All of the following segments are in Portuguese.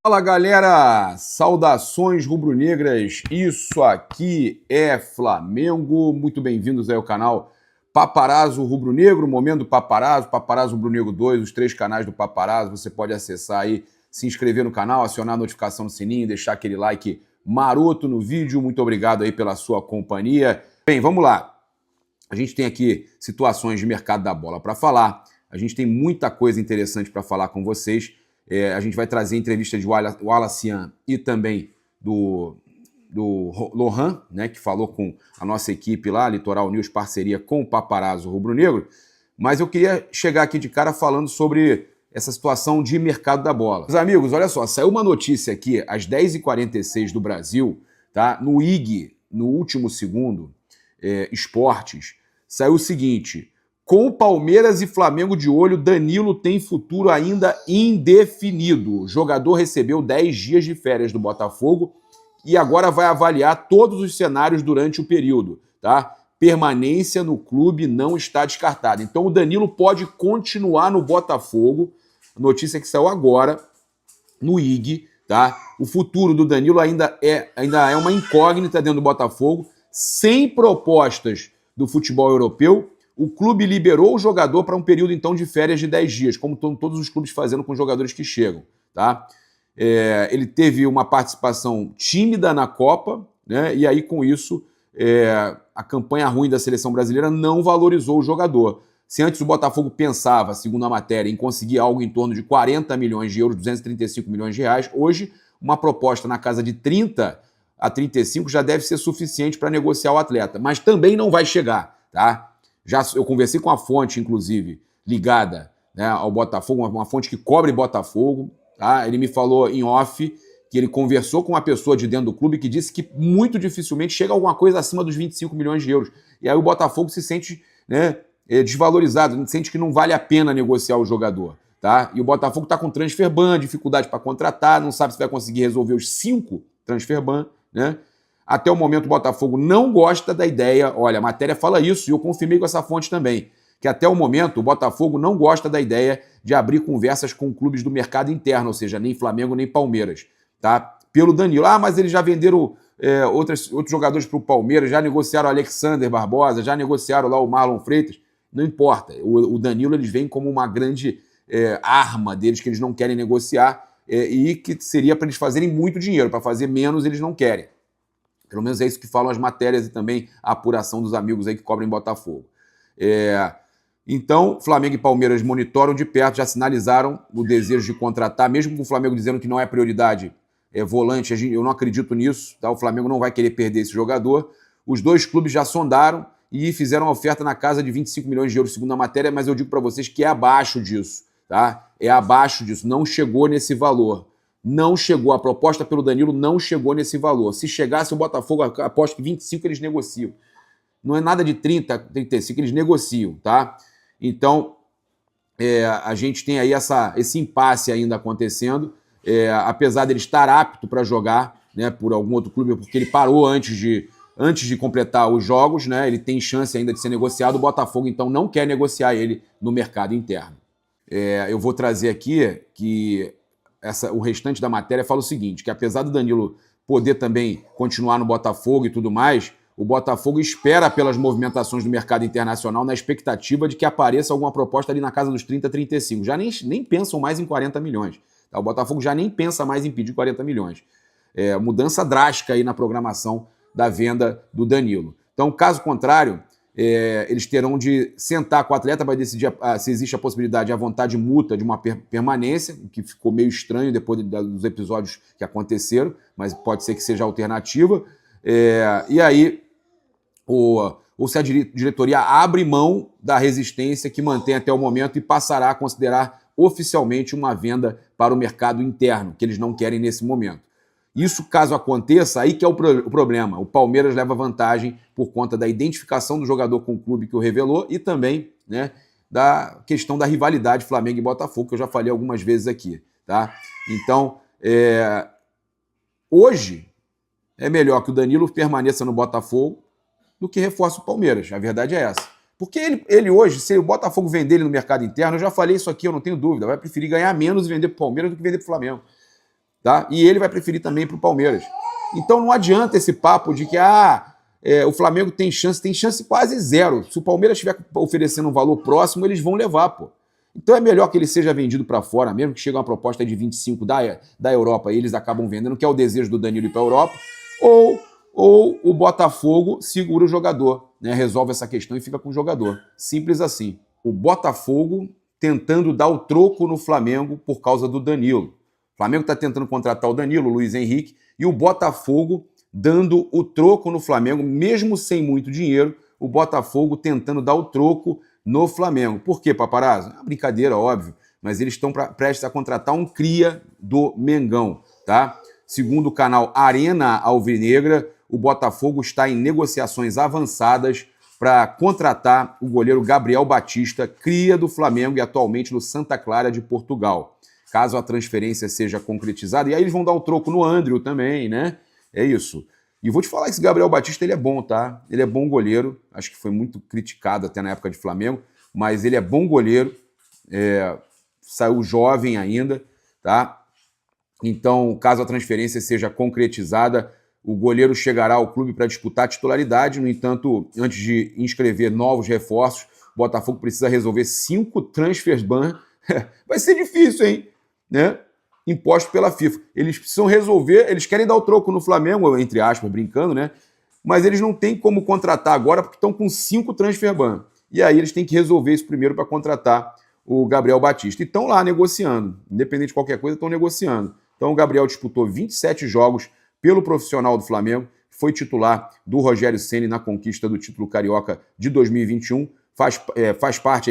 Fala galera, saudações rubro-negras, isso aqui é Flamengo, muito bem-vindos aí ao canal Paparazzo Rubro-Negro, Momento Paparazzo, Paparazzo Rubro-Negro 2, os 3 canais do Paparazzo, você pode acessar aí, se inscrever no canal, acionar a notificação no sininho, deixar aquele like maroto no vídeo, muito obrigado aí pela sua companhia. Bem, vamos lá, a gente tem aqui situações de mercado da bola para falar, a gente tem muita coisa interessante para falar com vocês. A gente vai trazer entrevista de Wallacian e também do Lohan, né, que falou com a nossa equipe lá, Litoral News, parceria com o Paparazzo Rubro-Negro. Mas eu queria chegar aqui de cara falando sobre essa situação de mercado da bola. Meus amigos, olha só, saiu uma notícia aqui às 10h46 do Brasil, tá? No IG, no último segundo, Esportes, saiu o seguinte: com o Palmeiras e Flamengo de olho, Danilo tem futuro ainda indefinido. O jogador recebeu 10 dias de férias do Botafogo e agora vai avaliar todos os cenários durante o período, tá? Permanência no clube não está descartada. Então o Danilo pode continuar no Botafogo. A notícia que saiu agora no IG, tá? O futuro do Danilo ainda é uma incógnita dentro do Botafogo, sem propostas do futebol europeu. O clube liberou o jogador para um período, então, de férias de 10 dias, como estão todos os clubes fazendo com os jogadores que chegam, tá? Ele teve uma participação tímida na Copa, né? E aí, com isso, a campanha ruim da seleção brasileira não valorizou o jogador. Se antes o Botafogo pensava, segundo a matéria, em conseguir algo em torno de 40 milhões de euros, 235 milhões de reais, hoje, uma proposta na casa de 30 a 35 já deve ser suficiente para negociar o atleta, mas também não vai chegar, tá? Eu conversei com a fonte, inclusive, ligada, né, ao Botafogo, uma fonte que cobre Botafogo, tá? Ele me falou em off que ele conversou com uma pessoa de dentro do clube que disse que muito dificilmente chega alguma coisa acima dos 25 milhões de euros. E aí o Botafogo se sente, né, desvalorizado, sente que não vale a pena negociar o jogador, tá? E o Botafogo está com transfer ban, dificuldade para contratar, não sabe se vai conseguir resolver os 5 transfer ban, né? Até o momento o Botafogo não gosta da ideia, olha, a matéria fala isso e eu confirmei com essa fonte também, que até o momento o Botafogo não gosta da ideia de abrir conversas com clubes do mercado interno, ou seja, nem Flamengo nem Palmeiras, tá? Pelo Danilo. Ah, mas eles já venderam outros jogadores para o Palmeiras, já negociaram o Alexander Barbosa, já negociaram lá o Marlon Freitas, não importa. O Danilo eles veem como uma grande arma deles que eles não querem negociar e que seria para eles fazerem muito dinheiro, para fazer menos eles não querem. Pelo menos é isso que falam as matérias e também a apuração dos amigos aí que cobrem Botafogo. Então, Flamengo e Palmeiras monitoram de perto, já sinalizaram o desejo de contratar, mesmo com o Flamengo dizendo que não é prioridade volante, eu não acredito nisso, tá? O Flamengo não vai querer perder esse jogador. Os 2 clubes já sondaram e fizeram uma oferta na casa de 25 milhões de euros, segundo a matéria, mas eu digo para vocês que é abaixo disso, tá? É abaixo disso, não chegou nesse valor. Não chegou, a proposta pelo Danilo não chegou nesse valor. Se chegasse o Botafogo, aposto que 25 eles negociam. Não é nada de 30, 35, eles negociam, tá? Então, a gente tem aí esse impasse ainda acontecendo, apesar dele estar apto para jogar, né, por algum outro clube, porque ele parou antes de completar os jogos, né, ele tem chance ainda de ser negociado, o Botafogo então não quer negociar ele no mercado interno. Eu vou trazer aqui que o restante da matéria fala o seguinte, que apesar do Danilo poder também continuar no Botafogo e tudo mais, o Botafogo espera pelas movimentações do mercado internacional na expectativa de que apareça alguma proposta ali na casa dos 30, 35. Já nem pensam mais em 40 milhões. Tá? O Botafogo já nem pensa mais em pedir 40 milhões. Mudança drástica aí na programação da venda do Danilo. Então, caso contrário, eles terão de sentar com o atleta para decidir se existe a possibilidade de a vontade mútua de uma permanência, que ficou meio estranho depois dos episódios que aconteceram, mas pode ser que seja a alternativa. E aí, ou se a diretoria abre mão da resistência que mantém até o momento e passará a considerar oficialmente uma venda para o mercado interno, que eles não querem nesse momento. Isso, caso aconteça, aí que é o problema. O Palmeiras leva vantagem por conta da identificação do jogador com o clube que o revelou e também, né, da questão da rivalidade Flamengo e Botafogo, que eu já falei algumas vezes aqui. Tá? Então, hoje é melhor que o Danilo permaneça no Botafogo do que reforce o Palmeiras. A verdade é essa. Porque ele hoje, se o Botafogo vender ele no mercado interno, eu já falei isso aqui, eu não tenho dúvida, vai preferir ganhar menos e vender para o Palmeiras do que vender para o Flamengo. Tá? E ele vai preferir também para o Palmeiras. Então não adianta esse papo de que o Flamengo tem chance quase zero. Se o Palmeiras estiver oferecendo um valor próximo, eles vão levar, pô. Então é melhor que ele seja vendido para fora, mesmo que chegue uma proposta de 25 da Europa e eles acabam vendendo, que é o desejo do Danilo ir para a Europa, ou o Botafogo segura o jogador, né? Resolve essa questão e fica com o jogador. Simples assim. O Botafogo tentando dar o troco no Flamengo por causa do Danilo. O Flamengo está tentando contratar o Danilo, o Luiz Henrique, e o Botafogo dando o troco no Flamengo, mesmo sem muito dinheiro, o Botafogo tentando dar o troco no Flamengo. Por quê, paparazzo? É uma brincadeira, óbvio, mas eles estão prestes a contratar um cria do Mengão, tá? Segundo o canal Arena Alvinegra, o Botafogo está em negociações avançadas para contratar o goleiro Gabriel Batista, cria do Flamengo e atualmente no Santa Clara de Portugal. Caso a transferência seja concretizada, e aí eles vão dar o troco no Andrew também, né? É isso. E vou te falar que esse Gabriel Batista, ele é bom, tá? Ele é bom goleiro, acho que foi muito criticado até na época de Flamengo, mas ele é bom goleiro, saiu jovem ainda, tá? Então, caso a transferência seja concretizada, o goleiro chegará ao clube para disputar a titularidade. No entanto, antes de inscrever novos reforços, o Botafogo precisa resolver 5 transfer ban. Vai ser difícil, hein? Né? Imposto pela FIFA. Eles precisam resolver, eles querem dar o troco no Flamengo, entre aspas, brincando, né? Mas eles não têm como contratar agora porque estão com 5 transfer ban. E aí eles têm que resolver isso primeiro para contratar o Gabriel Batista. E estão lá negociando. Independente de qualquer coisa, estão negociando. Então o Gabriel disputou 27 jogos pelo profissional do Flamengo, foi titular do Rogério Ceni na conquista do título carioca de 2021.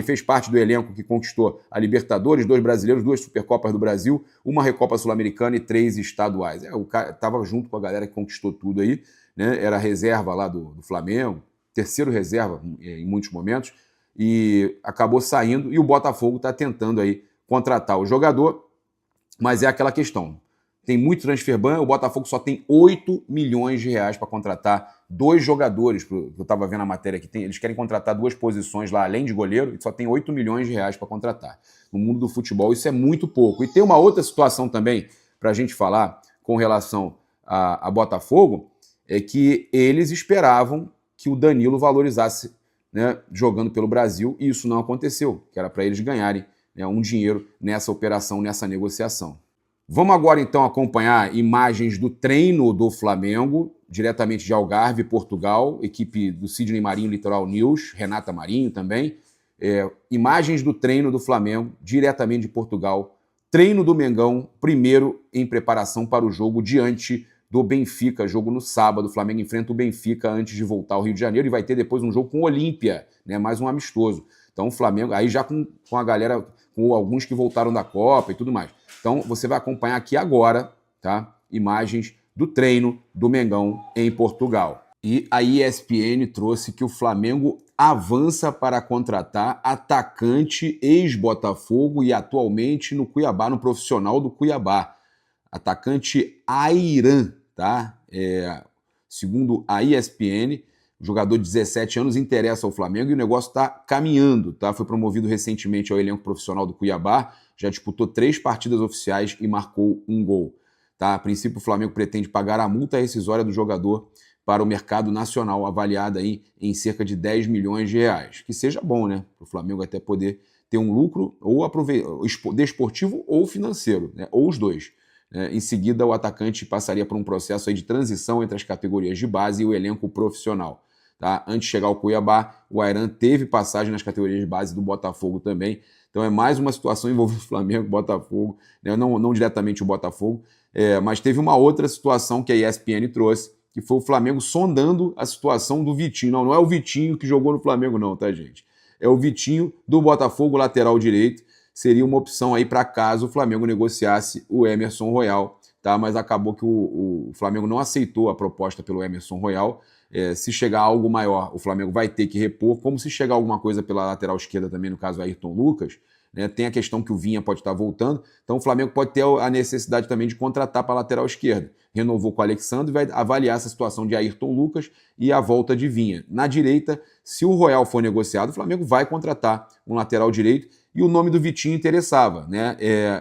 Fez parte do elenco que conquistou a Libertadores, 2 brasileiros, 2 Supercopas do Brasil, uma Recopa Sul-Americana e 3 estaduais. O cara estava junto com a galera que conquistou tudo aí, né? Era reserva lá do Flamengo, terceiro reserva em muitos momentos, e acabou saindo, e o Botafogo está tentando aí contratar o jogador, mas é aquela questão. Tem muito transfer ban, o Botafogo só tem 8 milhões de reais para contratar 2 jogadores, eu estava vendo a matéria aqui, eles querem contratar 2 posições lá, além de goleiro, e só tem 8 milhões de reais para contratar. No mundo do futebol isso é muito pouco. E tem uma outra situação também para a gente falar com relação a Botafogo, é que eles esperavam que o Danilo valorizasse, né, jogando pelo Brasil, e isso não aconteceu, que era para eles ganharem, né, um dinheiro nessa operação, nessa negociação. Vamos agora, então, acompanhar imagens do treino do Flamengo, diretamente de Algarve, Portugal, equipe do Sidney Marinho Litoral News, Renata Marinho também. Imagens do treino do Flamengo, diretamente de Portugal. Treino do Mengão, primeiro em preparação para o jogo diante do Benfica. Jogo no sábado, o Flamengo enfrenta o Benfica antes de voltar ao Rio de Janeiro e vai ter depois um jogo com o Olímpia, né, mais um amistoso. Então o Flamengo, aí já com a galera, com alguns que voltaram da Copa e tudo mais. Então, você vai acompanhar aqui agora, tá? Imagens do treino do Mengão em Portugal. E a ESPN trouxe que o Flamengo avança para contratar atacante ex-Botafogo e atualmente no Cuiabá, no profissional do Cuiabá. Atacante Ayran, tá? Segundo a ESPN, o jogador de 17 anos interessa ao Flamengo e o negócio está caminhando, tá? Foi promovido recentemente ao elenco profissional do Cuiabá, já disputou 3 partidas oficiais e marcou 1 gol. Tá? A princípio, o Flamengo pretende pagar a multa rescisória do jogador para o mercado nacional, avaliada aí em cerca de 10 milhões de reais. Que seja bom, né? Para o Flamengo até poder ter um lucro ou desportivo ou financeiro, né? Ou os dois. Em seguida, o atacante passaria por um processo aí de transição entre as categorias de base e o elenco profissional. Tá? Antes de chegar ao Cuiabá, o Ayran teve passagem nas categorias de base do Botafogo também. Então é mais uma situação envolvendo o Flamengo e o Botafogo, né? não diretamente o Botafogo, mas teve uma outra situação que a ESPN trouxe, que foi o Flamengo sondando a situação do Vitinho. Não é o Vitinho que jogou no Flamengo não, tá, gente? É o Vitinho do Botafogo, lateral direito. Seria uma opção aí para caso o Flamengo negociasse o Emerson Royal, tá? Mas acabou que o Flamengo não aceitou a proposta pelo Emerson Royal. Se chegar algo maior, o Flamengo vai ter que repor. Como se chegar alguma coisa pela lateral esquerda também, no caso Ayrton Lucas, né? Tem a questão que o Vinha pode estar voltando, então o Flamengo pode ter a necessidade também de contratar para a lateral esquerda. Renovou com o Alexandre e vai avaliar essa situação de Ayrton Lucas e a volta de Vinha. Na direita, se o Royal for negociado, o Flamengo vai contratar um lateral direito e o nome do Vitinho interessava, né?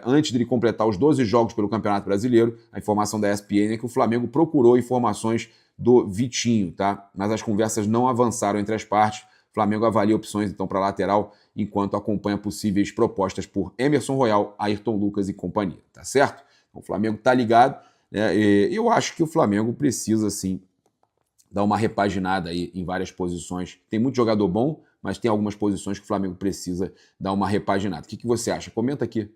Antes de ele completar os 12 jogos pelo Campeonato Brasileiro, a informação da ESPN é que o Flamengo procurou informações do Vitinho, tá? Mas as conversas não avançaram entre as partes. O Flamengo avalia opções então para lateral, enquanto acompanha possíveis propostas por Emerson Royal, Ayrton Lucas e companhia, tá certo? Então, o Flamengo tá ligado, né? Eu acho que o Flamengo precisa, sim, dar uma repaginada aí em várias posições. Tem muito jogador bom, mas tem algumas posições que o Flamengo precisa dar uma repaginada. O que você acha? Comenta aqui.